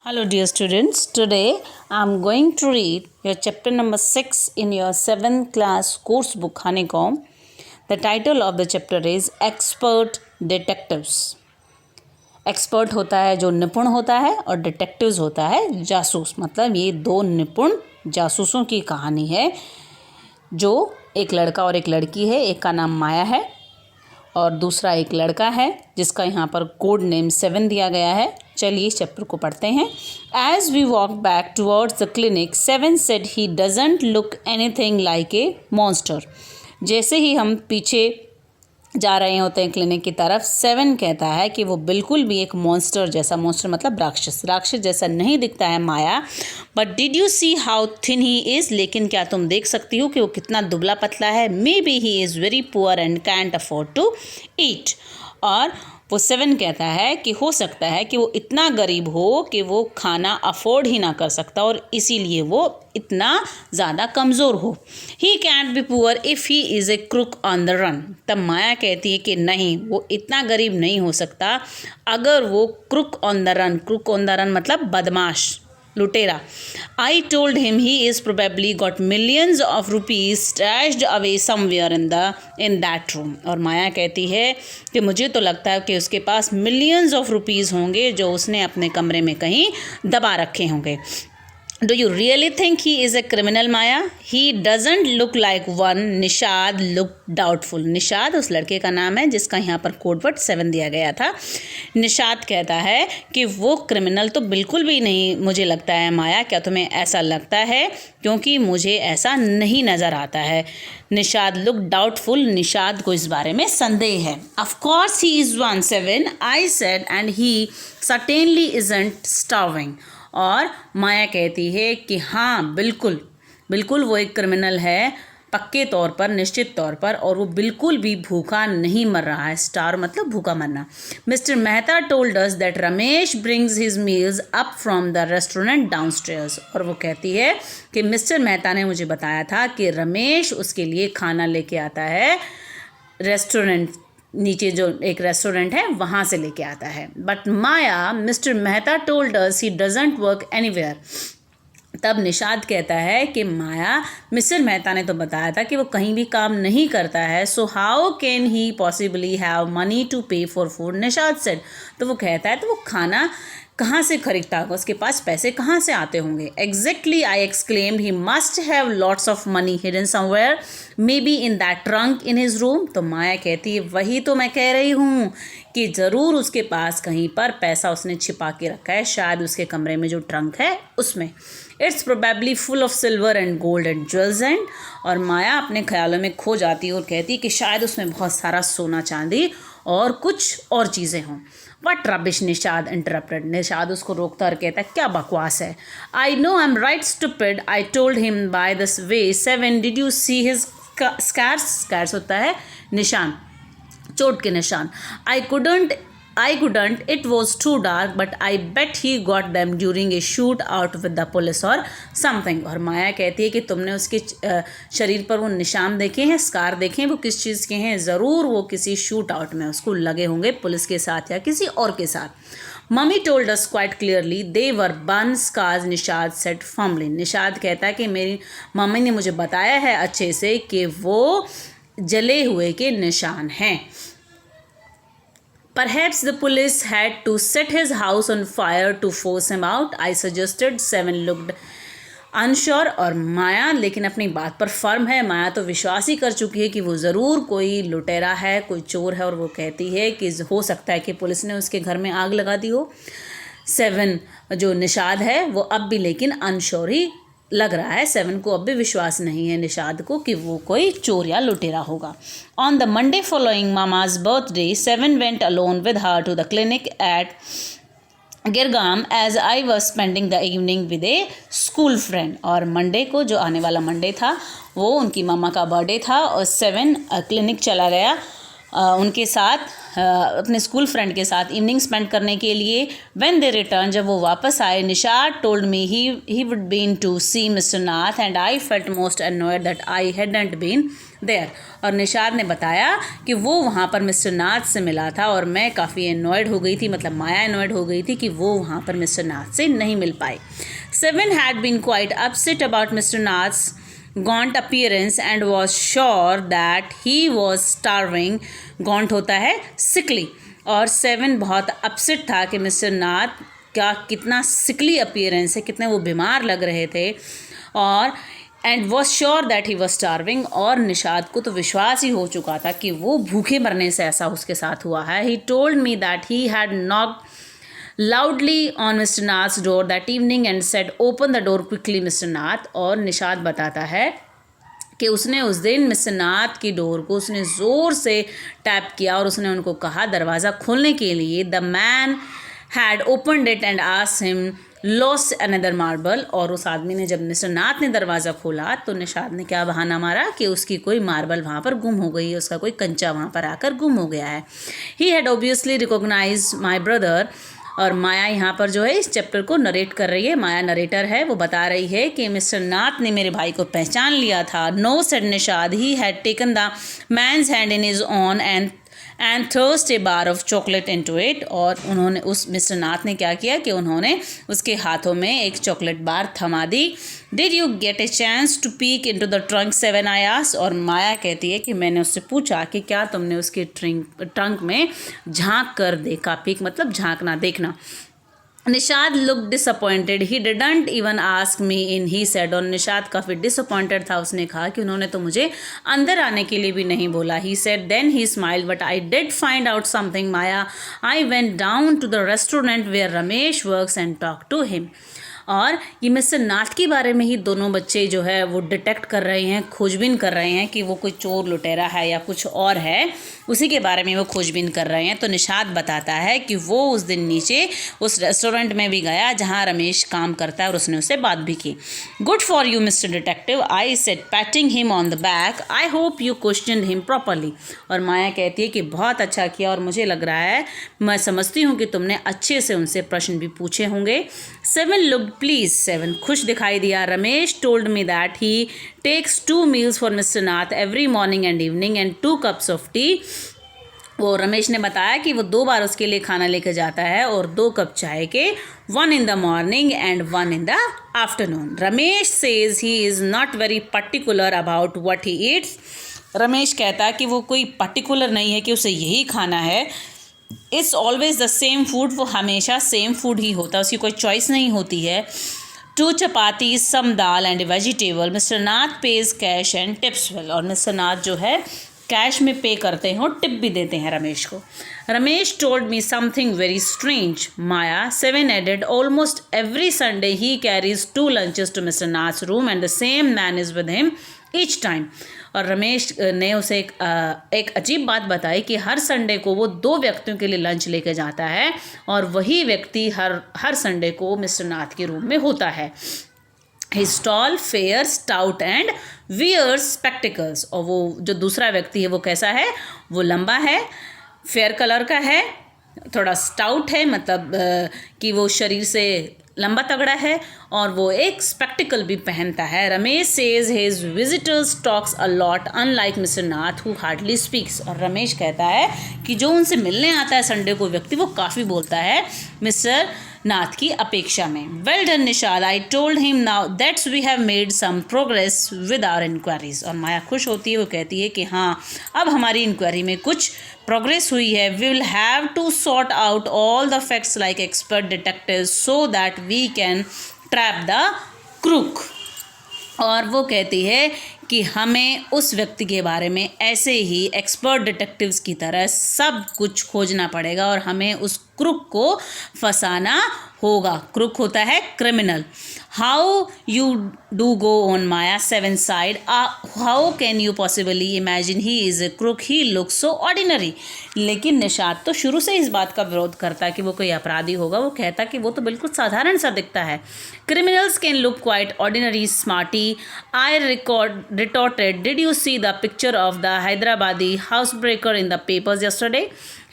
Hello dear students, today I am going to read your chapter number 6 in your 7th class course book Honeycomb. The title of the chapter is Expert Detectives. Expert होता है जो निपुण होता है और detectives होता है जासूस। मतलब ये दो निपुण जासूसों की कहानी है जो एक लड़का और एक लड़की है। एक का नाम माया है और दूसरा एक लड़का है जिसका यहाँ पर कोड नेम 7 दिया गया है। चलिए इस चैप्टर को पढ़ते हैं। As we walk back towards the clinic 7 said he doesn't look anything like a monster. जैसे ही हम पीछे जा रहे होते हैं क्लिनिक की तरफ, 7 कहता है कि वो बिल्कुल भी एक मॉन्स्टर जैसा, मॉन्स्टर मतलब राक्षस जैसा नहीं दिखता है Maya. But did you see how thin he is, लेकिन क्या तुम देख सकती हो कि वो कितना दुबला पतला है। Maybe he is very poor and can't afford to eat. और वो 7 कहता है कि हो सकता है कि वो इतना गरीब हो कि वो खाना अफोर्ड ही ना कर सकता और इसीलिए वो इतना ज़्यादा कमज़ोर हो। He can't be poor if he is a crook on the run. तब माया कहती है कि नहीं, वो इतना गरीब नहीं हो सकता अगर वो crook on the run, crook on the run मतलब बदमाश, लुटेरा। I told him he is probably got millions of rupees stashed away somewhere in that room. और माया कहती है कि मुझे तो लगता है कि उसके पास मिलियंस ऑफ रुपीज़ होंगे जो उसने अपने कमरे में कहीं दबा रखे होंगे। Do you really think he is a criminal, Maya? He doesn't look like one. Nishad looked doubtful. Nishad उस लड़के का नाम है जिसका यहाँ पर कोड वर्ड 7 दिया गया था। निशाद कहता है कि वो क्रिमिनल तो बिल्कुल भी नहीं मुझे लगता है माया, क्या तुम्हें ऐसा लगता है? क्योंकि मुझे ऐसा नहीं नज़र आता है। निशाद लुक डाउटफुल, निशाद को इस बारे में संदेह है। Of course he is one, 7, I said, and he certainly isn't starving. और माया कहती है कि हाँ बिल्कुल वो एक क्रिमिनल है, पक्के तौर पर, निश्चित तौर पर, और वो बिल्कुल भी भूखा नहीं मर रहा है। स्टार मतलब भूखा मरना। Mister Mehta told us that Ramesh brings his meals up from the restaurant downstairs. और वो कहती है कि मिस्टर मेहता ने मुझे बताया था कि रमेश उसके लिए खाना लेके आता है, रेस्टोरेंट नीचे जो एक रेस्टोरेंट है वहाँ से लेके आता है। But Maya, mister Mehta told us he doesn't work anywhere. तब निशाद कहता है कि माया, मिस्टर मेहता ने तो बताया था कि वो कहीं भी काम नहीं करता है, so how can he possibly have money to pay for food, Nishad said. तो वो कहता है तो वो खाना कहाँ से खरीदता होगा, उसके पास पैसे कहाँ से आते होंगे। Exactly, I exclaimed, he must have lots of money hidden somewhere, may be in that trunk in his room. तो माया कहती है वही तो मैं कह रही हूँ कि ज़रूर उसके पास कहीं पर पैसा उसने छिपा के रखा है, शायद उसके कमरे में जो ट्रंक है उसमें। It's probably full of silver and gold and jewels and. और माया अपने ख्यालों में खो जाती है और कहती है कि शायद उसमें बहुत सारा सोना चांदी और कुछ और चीज़ें हों। What rubbish, Nishad interrupted. Nishad उसको रोकता और कहता है क्या बकवास है। I know I am right stupid, I told him by this way 7, did you see his scarce होता है निशान, चोट के निशान। I couldn't, it was too dark, but I bet he got them during a shoot out with the police or something. और माया कहती है कि तुमने उसके शरीर पर वो निशान देखे हैं, स्कार देखे हैं, वो किस चीज़ के हैं, ज़रूर वो किसी शूट आउट में उसको लगे होंगे पुलिस के साथ या किसी और के साथ। Mummy told us quite clearly they were burn scars, Nishad said firmly. Nishad कहता है कि मेरी मम्मी ने मुझे बताया है अच्छे से कि वो जले हुए के निशान हैं। Perhaps the police had to set his house on fire to force him out, I suggested. 7 looked unsure. और माया लेकिन अपनी बात पर फर्म है। माया तो विश्वास ही कर चुकी है कि वो ज़रूर कोई लुटेरा है, कोई चोर है, और वो कहती है कि हो सकता है कि पुलिस ने उसके घर में आग लगा दी हो। 7 जो निशाद है वो अब भी लेकिन अनश्योर ही लग रहा है। 7 को अब भी विश्वास नहीं है निशाद को कि वो कोई चोर या लुटेरा होगा। On the Monday following mama's birthday 7 went alone with her to the clinic at Girgaum as I was spending the evening with a school friend. और मंडे को, जो आने वाला मंडे था, वो उनकी मामा का बर्थडे था और 7 क्लिनिक चला गया उनके साथ अपने स्कूल फ्रेंड के साथ इवनिंग स्पेंड करने के लिए. व्हेन दे रिटर्न, जब वो वापस आए, Nishad told me he would been to see mister Nath and I felt most annoyed that I hadn't been there. और निशाद ने बताया कि वो वहाँ पर मिस्टर नाथ से मिला था और मैं काफ़ी अनॉयड हो गई थी, मतलब माया अनॉयड हो गई थी कि वो वहाँ पर मिस्टर नाथ से नहीं मिल पाए. Seven had been quite upset about mister Nath's gaunt appearance and was sure that he was starving. gaunt होता है sickly, और सेवन बहुत अपसेट था कि मिस्टर नाथ का कितना sickly appearance है, कितने वो बीमार लग रहे थे, और and was sure that he was starving. और निशाद को तो विश्वास ही हो चुका था कि वो भूखे मरने से ऐसा उसके साथ हुआ है. He told me that he had knocked loudly on Mr. Nath's door that evening and said, "Open the door quickly, Mr. Nath." और निशाद बताता है कि उसने उस दिन मिस्टर नाथ की डोर को उसने ज़ोर से टैप किया और उसने उनको कहा दरवाज़ा खोलने के लिए. The man had opened it and asked him lost another marble. और उस आदमी ने, जब मिस्टर नाथ ने दरवाज़ा खोला तो निशाद ने क्या बहाना मारा कि उसकी कोई मार्बल वहाँ पर गुम हो गई है, उसका कोई कंचा वहाँ पर आकर गुम हो गया है. He had obviously recognise my brother. और माया यहाँ पर जो है इस चैप्टर को नरेट कर रही है. माया नरेटर है, वो बता रही है कि मिस्टर नाथ ने मेरे भाई को पहचान लिया था. No said Nishad, he had taken the man's hand in his own and thrust a bar of chocolate into it. और उन्होंने उस मिस्टर नाथ ने क्या किया कि उन्होंने उसके हाथों में एक चॉकलेट बार थमा दी. Did you get a chance to peek into the trunk seven, I asked. और माया कहती है कि मैंने उससे पूछा कि क्या तुमने उसके ट्रंक में झांक कर देखा. पीक मतलब झांकना, देखना. Nishad look disappointed. He didn't even ask me in, he said. और निशाद काफ़ी डिसअपॉइंटेड था. उसने कहा कि उन्होंने तो मुझे अंदर आने के लिए भी नहीं बोला. He said then he smiled, but I did find out something Maya. I went down to the restaurant where Ramesh works and talk to him. और ये मिस्टर नाथ के बारे में ही दोनों बच्चे जो है वो डिटेक्ट कर रहे हैं, खोजबीन कर रहे हैं कि वो कोई चोर लुटेरा है या कुछ और है, उसी के बारे में वो खोजबीन कर रहे हैं. तो निशाद बताता है कि वो उस दिन नीचे उस रेस्टोरेंट में भी गया जहाँ रमेश काम करता है और उसने उससे बात भी की. Good for you mister detective, I said patting him on the back. I hope you question him properly. और माया कहती है कि बहुत अच्छा किया और मुझे लग रहा है, मैं समझती हूँ कि तुमने अच्छे से उनसे प्रश्न भी पूछे होंगे. Seven looked please. सेवन खुश दिखाई दिया. Ramesh told me that he takes 2 meals for mister Nath every morning and evening and 2 cups of tea. वो रमेश ने बताया कि वो 2 बार उसके लिए खाना लेकर जाता है और 2 कप चाय के, 1 in the morning and 1 in the afternoon. Ramesh says he is not very particular about what he eats. Ramesh कहता है कि वो कोई पर्टिकुलर नहीं है कि उसे यही खाना है. It's always the same food. वो हमेशा सेम फूड ही होता है, उसकी कोई चॉइस नहीं होती है. 2 chapatis, some dal and vegetable. Mister Nath page cache and tips well. और मिस्टर नाथ जो है कैश में पे करते हैं और टिप भी देते हैं रमेश को. Ramesh told me something very strange, Maya. Seven added, almost every Sunday he carries 2 lunches to mister Nath's room and the same man is with him each time. और रमेश ने उसे एक अजीब बात बताई कि हर संडे को वो 2 व्यक्तियों के लिए लंच लेकर जाता है और वही व्यक्ति हर संडे को मिस्टर नाथ के रूम में होता है. He's tall, fair, stout and wears spectacles. और वो जो दूसरा व्यक्ति है वो कैसा है? वो लंबा है, फेयर कलर का है, थोड़ा स्टाउट है, मतलब कि वो शरीर से लंबा तगड़ा है और वो एक स्पेक्टिकल भी पहनता है. Ramesh says his visitors talks a lot unlike mister Nath who hardly speaks. और रमेश कहता है कि जो उनसे मिलने आता है संडे को व्यक्ति, वो काफ़ी बोलता है मिस्टर नाथ की अपेक्षा में. Well done Nishad, I told him now that's we have made some progress with our inquiries. और माया खुश होती है, वो कहती है कि हाँ, अब हमारी इंक्वायरी में कुछ प्रोग्रेस हुई है. We will have to sort out all the facts like expert detectives so that we can trap the crook. और वो कहती है कि हमें उस व्यक्ति के बारे में ऐसे ही एक्सपर्ट डिटेक्टिव्स की तरह सब कुछ खोजना पड़ेगा और हमें उस क्रूक को फंसाना होगा. क्रूक होता है criminal. How you do go on Maya seven side. How can you possibly imagine he is A crook, he look so ordinary. लेकिन निशाद तो शुरू से इस बात का विरोध करता है कि वो कोई अपराधी होगा. वो कहता कि वो तो बिल्कुल साधारण सा दिखता है. Criminals can look quite ordinary smarty. I retorted, "Did you see the picture of the Hyderabadi housebreaker in the papers yesterday?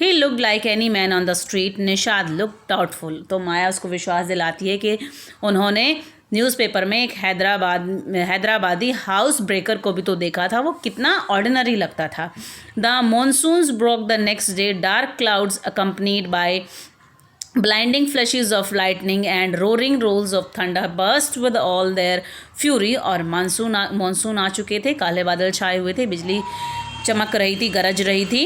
He looked like any man on the street." Nishad looked doubtful. तो माया उसको विश्वास दिलाती है कि उन्होंने newspaper में एक Hyderabadi house breaker को भी तो देखा था, वो कितना ऑर्डिनरी लगता था. The monsoons broke the next day. Dark clouds accompanied by blinding flashes of lightning and roaring rolls of thunder burst with all their fury. और मानसून आ चुके थे, काले बादल छाए हुए थे, बिजली चमक रही थी, गरज रही थी.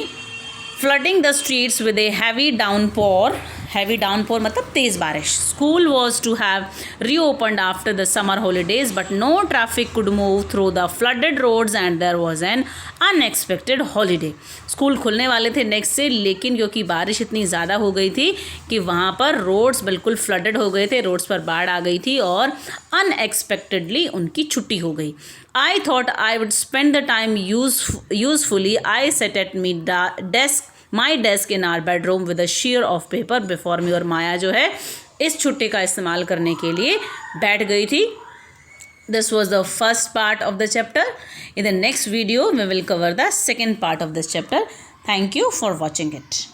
flooding the streets with a heavy downpour मतलब तेज़ बारिश. School was to have reopened after the summer holidays, but no traffic could move through the flooded roads and there was an unexpected holiday. School खुलने वाले थे next से, लेकिन क्योंकि बारिश इतनी ज़्यादा हो गई थी कि वहाँ पर रोड्स बिल्कुल फ्लडेड हो गए थे, रोड्स पर बाढ़ आ गई थी और अनएक्सपेक्टेडली उनकी छुट्टी हो गई. I thought I would spend the time usefully. I sat at my desk in our bedroom with a sheet of paper before me. और माया जो है इस छुट्टी का इस्तेमाल करने के लिए बैठ गई थी. This was the first part of the chapter. In the next video, we will cover the second part of this chapter. Thank you for watching it.